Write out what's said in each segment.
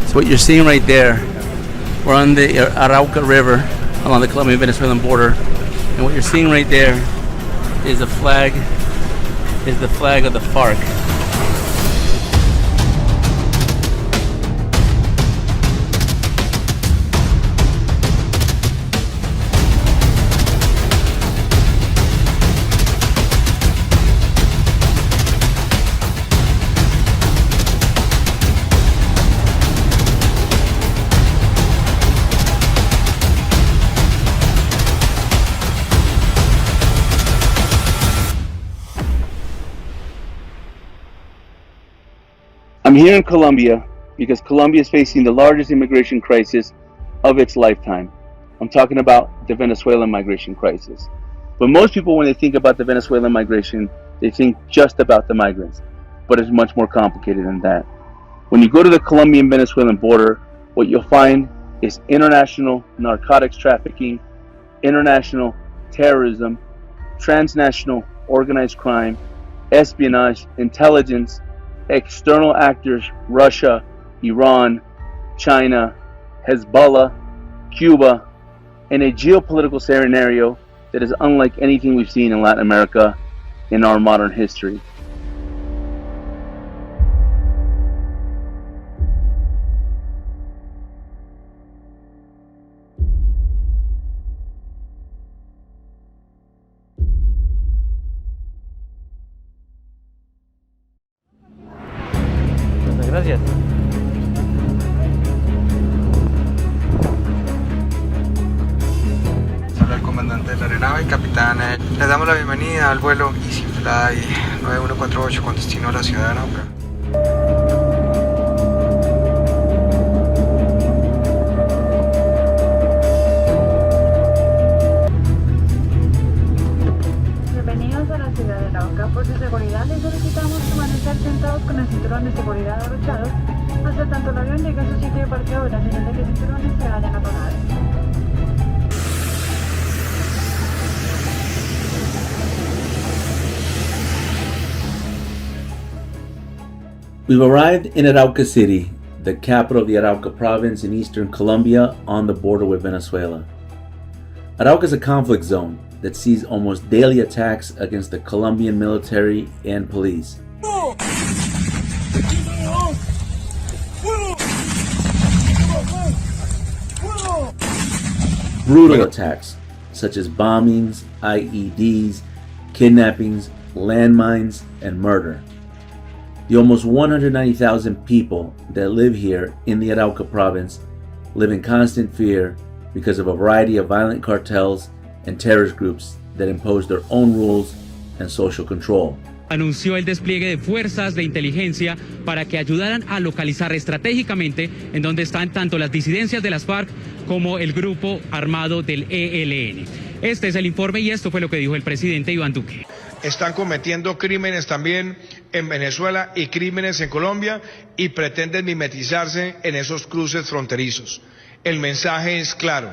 So what you're seeing right there, we're on the Arauca River along the Colombian-Venezuelan border, and what you're seeing right there is the flag of the FARC. I'm here in Colombia because Colombia is facing the largest immigration crisis of its lifetime. I'm talking about the Venezuelan migration crisis. But most people, when they think about the Venezuelan migration, they think just about the migrants. But it's much more complicated than that. When you go to the Colombian-Venezuelan border, what you'll find is international narcotics trafficking, international terrorism, transnational organized crime, espionage, intelligence, external actors, Russia, Iran, China, Hezbollah, Cuba, and a geopolitical scenario that is unlike anything we've seen in Latin America in our modern history. Gracias. Soy el comandante de la aeronave, capitán. Les damos la bienvenida al vuelo Easy Fly 9148 con destino a la ciudad de Arauca. Bienvenidos a la ciudad de Arauca. Por su seguridad les solicitamos permanecer sentados con el cinturón de seguridad abrochado hasta tanto el avión llegue a su sitio de parqueo y la señal de que cinturones se vayan a apagar. We've arrived in Arauca City, the capital of the Arauca province in eastern Colombia on the border with Venezuela. Arauca is a conflict zone that sees almost daily attacks against the Colombian military and police. Brutal attacks such as bombings, IEDs, kidnappings, landmines, and murder. The almost 190,000 people that live here in the Arauca province live in constant fear because of a variety of violent cartels and terrorist groups that impose their own rules and social control. Anunció el despliegue de fuerzas de inteligencia para que ayudaran a localizar estratégicamente en donde están tanto las disidencias de las FARC como el grupo armado del ELN. Este es el informe y esto fue lo que dijo el presidente Iván Duque. Están cometiendo crímenes también en Venezuela y crímenes en Colombia y pretenden mimetizarse en esos cruces fronterizos. El mensaje es claro.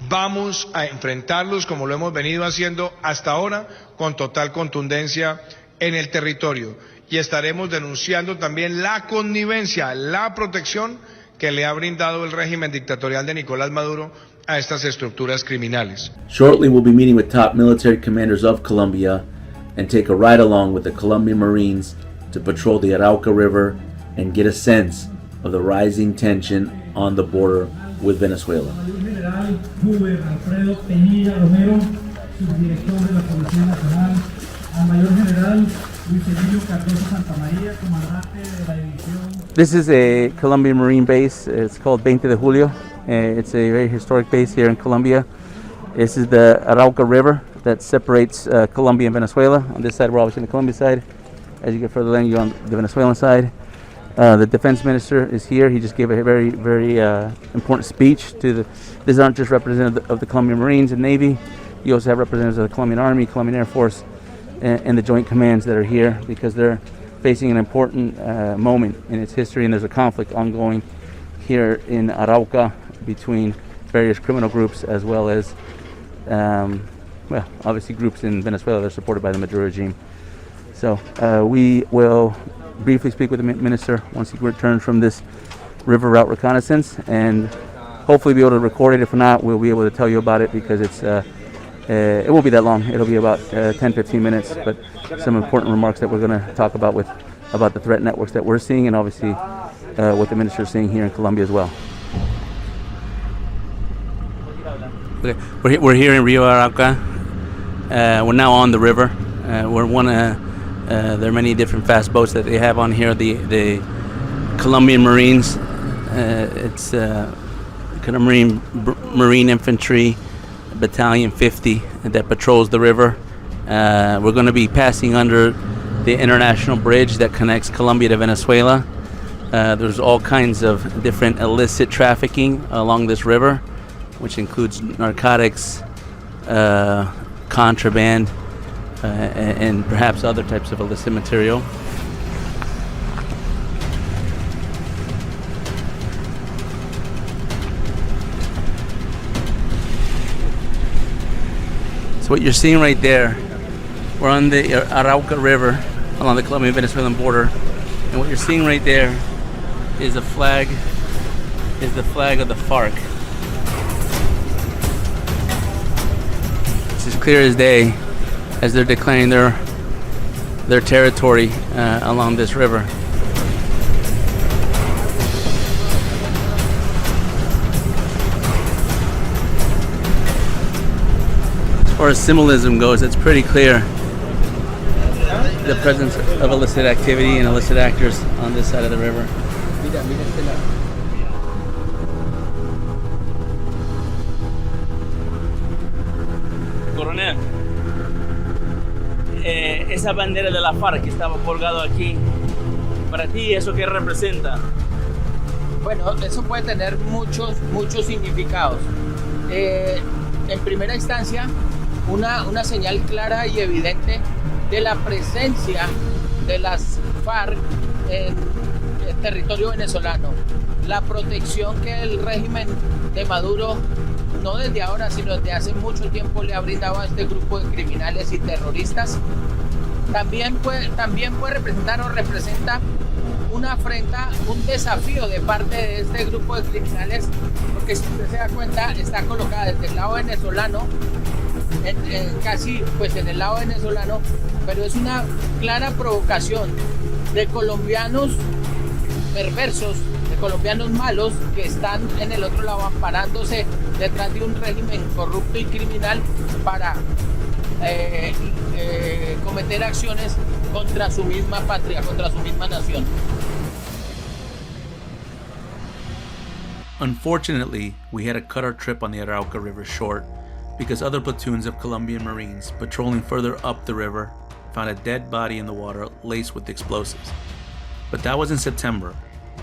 Vamos a enfrentarlos como lo hemos venido haciendo hasta ahora con total contundencia en el territorio y estaremos denunciando también la connivencia, la protección que le ha brindado el régimen dictatorial de Nicolás Maduro a estas estructuras criminales. Shortly we'll be meeting with top military commanders of Colombia and take a ride along with the Colombian Marines to patrol the Arauca River and get a sense of the rising tension on the border with Venezuela. This is a Colombian Marine base. It's called 20 de Julio. It's a very historic base here in Colombia. This is the Arauca River that separates Colombia and Venezuela. On this side, we're obviously on the Colombian side. As you get further along, you're on the Venezuelan side. The defense minister is here. He just gave a very, very important speech to the. These aren't just representatives of the Colombian Marines and Navy. You also have representatives of the Colombian Army, Colombian Air Force, and the joint commands that are here because they're facing an important moment in its history, and there's a conflict ongoing here in Arauca between various criminal groups as well as, well, obviously groups in Venezuela that are supported by the Maduro regime. So we will briefly speak with the minister once he returns from this river route reconnaissance, and hopefully be able to record it. If not, we'll be able to tell you about it, because it won't be that long. It'll be about 10-15 minutes, but some important remarks that we're going to talk about about the threat networks that we're seeing, and obviously what the minister is seeing here in Colombia as well. Okay. We're here in Rio Arauca. We're now on the river. We're there are many different fast boats that they have on here. The Colombian Marines. It's Colombian Marine Infantry Battalion 50 that patrols the river. We're going to be passing under the international bridge that connects Colombia to Venezuela. There's all kinds of different illicit trafficking along this river, which includes narcotics, contraband, and perhaps other types of illicit material. So what you're seeing right there, we're on the Arauca River along the Colombian-Venezuelan border, and what you're seeing right there is the flag of the FARC. It's as clear as day as they're declaring their territory along this river. As far as symbolism goes, it's pretty clear the presence of illicit activity and illicit actors on this side of the river. Coronel, esa bandera de la FARC que estaba colgado aquí, para ti, ¿eso qué representa? Bueno, eso puede tener muchos significados. En primera instancia, una señal clara y evidente de la presencia de las FARC en el territorio venezolano. La protección que el régimen de Maduro, no desde ahora, sino desde hace mucho tiempo, le ha brindado a este grupo de criminales y terroristas, también puede representar o representa una afrenta, un desafío de parte de este grupo de criminales, porque si usted se da cuenta, está colocada desde el lado venezolano, casi pues en el lado venezolano, pero es una clara provocación de colombianos perversos, de colombianos malos que están en el otro lado amparándose detrás de un régimen corrupto y criminal para cometer acciones contra su misma patria, contra su misma nación. Unfortunately, we had to cut our trip on the Arauca River short because other platoons of Colombian Marines patrolling further up the river found a dead body in the water laced with explosives. But that was in September.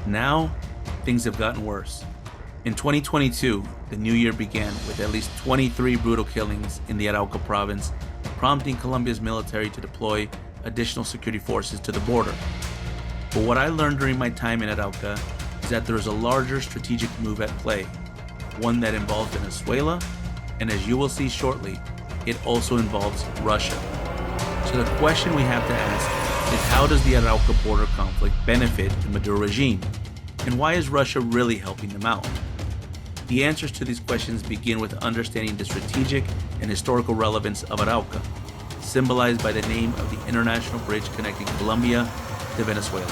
Now, things have gotten worse. In 2022, the new year began with at least 23 brutal killings in the Arauca province, prompting Colombia's military to deploy additional security forces to the border. But what I learned during my time in Arauca is that there is a larger strategic move at play, one that involves Venezuela, and as you will see shortly, it also involves Russia. So the question we have to ask is, how does the Arauca border conflict benefit the Maduro regime? And why is Russia really helping them out? The answers to these questions begin with understanding the strategic and historical relevance of Arauca, symbolized by the name of the international bridge connecting Colombia to Venezuela.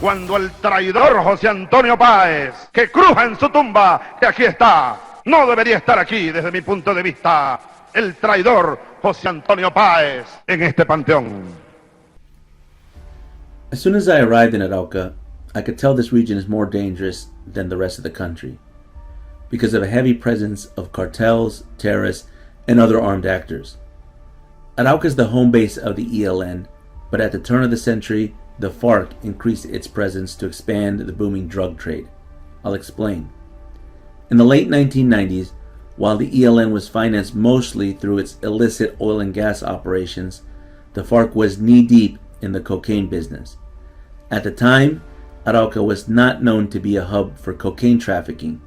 Cuando el traidor José Antonio Páez, que cruja en su tumba, que aquí está, no debería estar aquí desde mi punto de vista, el traidor José Antonio Páez en este panteón. As soon as I arrived in Arauca, I could tell this region is more dangerous than the rest of the country because of a heavy presence of cartels, terrorists, and other armed actors. Arauca is the home base of the ELN, but at the turn of the century, the FARC increased its presence to expand the booming drug trade. I'll explain. In the late 1990s, while the ELN was financed mostly through its illicit oil and gas operations, the FARC was knee-deep in the cocaine business. At the time, Arauca was not known to be a hub for cocaine trafficking,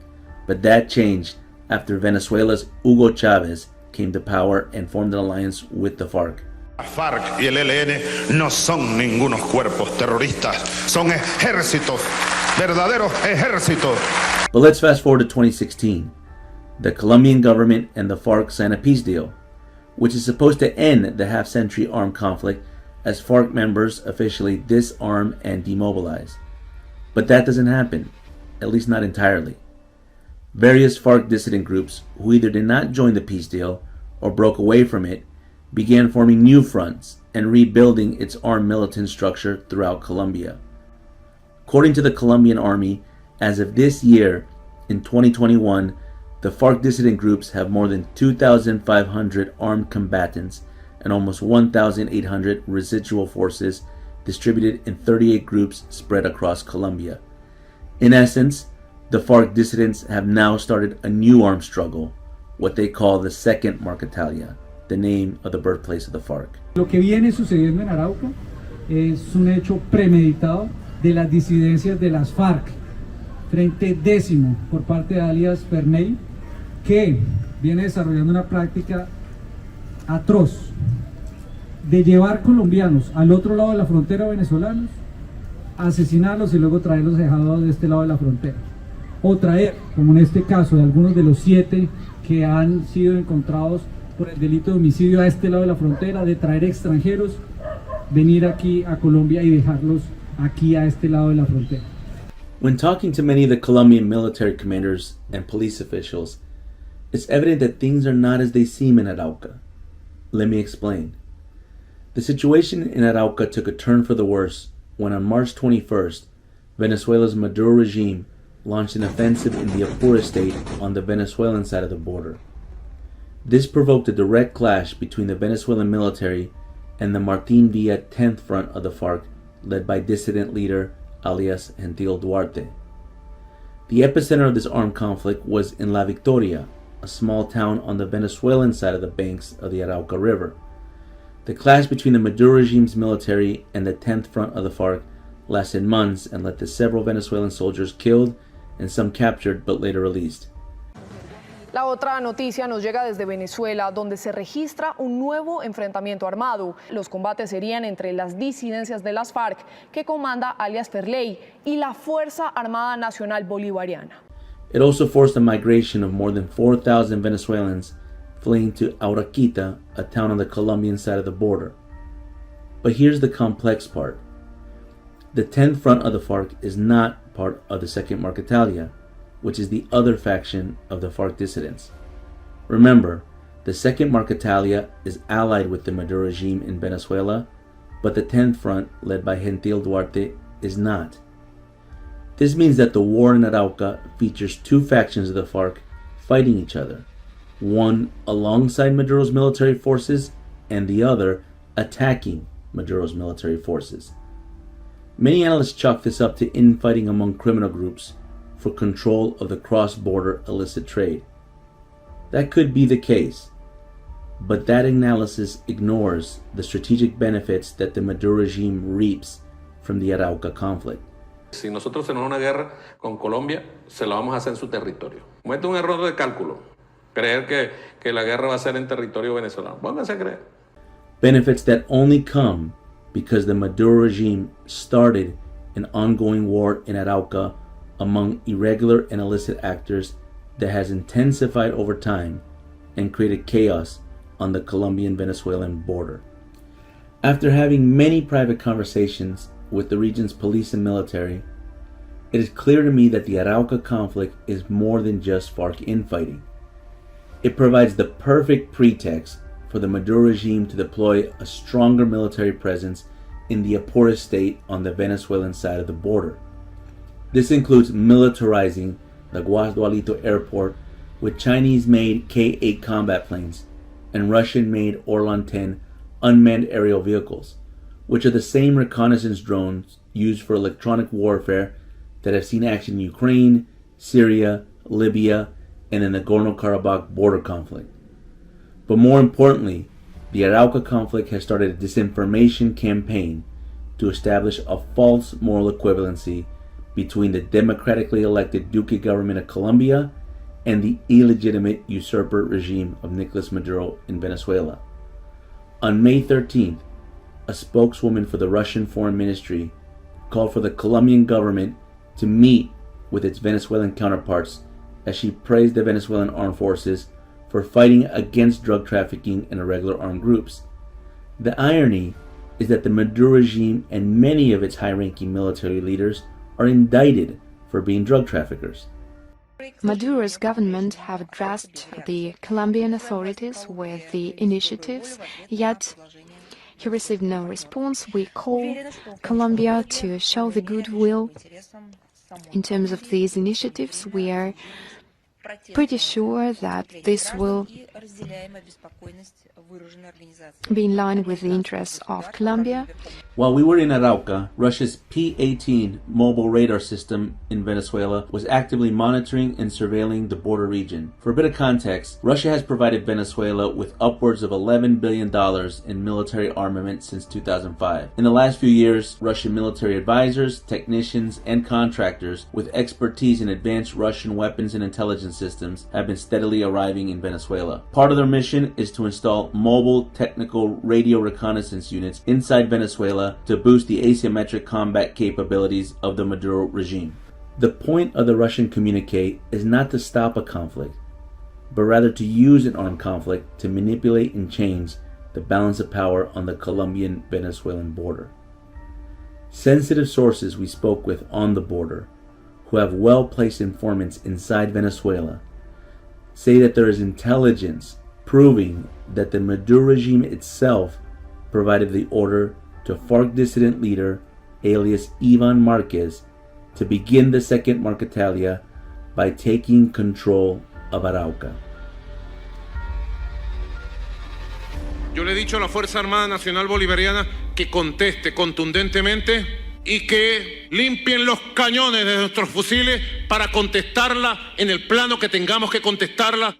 but that changed after Venezuela's Hugo Chavez came to power and formed an alliance with the FARC. La FARC y el ELN no son ningunos cuerpos terroristas, son ejércitos, verdaderos ejércitos. But let's fast forward to 2016. The Colombian government and the FARC signed a peace deal, which is supposed to end the half-century armed conflict as FARC members officially disarm and demobilize. But that doesn't happen, at least not entirely. Various FARC dissident groups who either did not join the peace deal or broke away from it began forming new fronts and rebuilding its armed militant structure throughout Colombia. According to the Colombian army, as of this year, in 2021, the FARC dissident groups have more than 2,500 armed combatants and almost 1,800 residual forces distributed in 38 groups spread across Colombia. In essence, the FARC dissidents have now started a new armed struggle, what they call the Second Marquetalia, the name of the birthplace of the FARC. Lo que viene sucediendo en Arauca es un hecho premeditado de las disidencias de las FARC, Frente Décimo, por parte de alias Ferney, que viene desarrollando una práctica atroz de llevar colombianos al otro lado de la frontera venezolanos, asesinarlos y luego traerlos dejados de este lado de la frontera. O traer, como en este caso de algunos de los 7 que han sido encontrados por el delito de homicidio a este lado de la frontera, de traer extranjeros, venir aquí a Colombia y dejarlos aquí a este lado de la frontera. When talking to many of the Colombian military commanders and police officials, it's evident that things are not as they seem in Arauca. Let me explain. The situation in Arauca took a turn for the worse when on March 21st, Venezuela's Maduro regime launched an offensive in the Apure state on the Venezuelan side of the border. This provoked a direct clash between the Venezuelan military and the Martin Villa 10th Front of the FARC, led by dissident leader alias Gentil Duarte. The epicenter of this armed conflict was in La Victoria, a small town on the Venezuelan side of the banks of the Arauca River. The clash between the Maduro regime's military and the 10th Front of the FARC lasted months and led to several Venezuelan soldiers killed and some captured but later released. La otra noticia nos llega desde Venezuela, donde se registra un nuevo enfrentamiento armado. Los combates serían entre las disidencias de las FARC, que comanda alias Ferley, y la Fuerza Armada Nacional Bolivariana. It also forced a migration of more than 4,000 Venezuelans fleeing to Arauquita, a town on the Colombian side of the border. But here's the complex part. The 10th Front of the FARC is not part of the Second Marquetalia, which is the other faction of the FARC dissidents. Remember, the Second Marquetalia is allied with the Maduro regime in Venezuela, but the 10th Front, led by Gentil Duarte, is not. This means that the war in Arauca features two factions of the FARC fighting each other, one alongside Maduro's military forces and the other attacking Maduro's military forces. Many analysts chalk this up to infighting among criminal groups for control of the cross-border illicit trade. That could be the case, but that analysis ignores the strategic benefits that the Maduro regime reaps from the Arauca conflict. Si nosotros tenemos una guerra con Colombia, se la vamos a hacer en su territorio. Comete un error de cálculo, creer que la guerra va a ser en territorio venezolano. Pónganse a creer. Benefits that only come because the Maduro regime started an ongoing war in Arauca among irregular and illicit actors that has intensified over time and created chaos on the Colombian-Venezuelan border. After having many private conversations with the region's police and military, it is clear to me that the Arauca conflict is more than just FARC infighting. It provides the perfect pretext for the Maduro regime to deploy a stronger military presence in the Apure state on the Venezuelan side of the border. This includes militarizing the Guasdualito airport with Chinese-made K-8 combat planes and Russian-made Orlan-10 unmanned aerial vehicles, which are the same reconnaissance drones used for electronic warfare that have seen action in Ukraine, Syria, Libya, and in the Nagorno-Karabakh border conflict. But more importantly, the Arauca conflict has started a disinformation campaign to establish a false moral equivalency between the democratically elected Duque government of Colombia and the illegitimate usurper regime of Nicolas Maduro in Venezuela. On May 13th, a spokeswoman for the Russian Foreign Ministry called for the Colombian government to meet with its Venezuelan counterparts as she praised the Venezuelan armed forces for fighting against drug trafficking and irregular armed groups. The irony is that the Maduro regime and many of its high-ranking military leaders are indicted for being drug traffickers. Maduro's government have addressed the Colombian authorities with the initiatives, yet he received no response. We call Colombia to show the goodwill in terms of these initiatives. We are pretty sure that this will be in line with the interests of Colombia. While we were in Arauca, Russia's P-18 mobile radar system in Venezuela was actively monitoring and surveilling the border region. For a bit of context, Russia has provided Venezuela with upwards of $11 billion in military armament since 2005. In the last few years, Russian military advisors, technicians, and contractors with expertise in advanced Russian weapons and intelligence systems have been steadily arriving in Venezuela. Part of their mission is to install mobile technical radio reconnaissance units inside Venezuela to boost the asymmetric combat capabilities of the Maduro regime. The point of the Russian communique is not to stop a conflict, but rather to use an armed conflict to manipulate and change the balance of power on the Colombian-Venezuelan border. Sensitive sources we spoke with on the border, who have well-placed informants inside Venezuela, say that there is intelligence proving that the Maduro regime itself provided the order to FARC dissident leader alias Ivan Marquez to begin the second Marquetalia by taking control of Arauca. Yo le he dicho a la Fuerza Armada Nacional Bolivariana que conteste contundentemente y que limpien los cañones de nuestros fusiles para contestarla en el plano que tengamos que contestarla.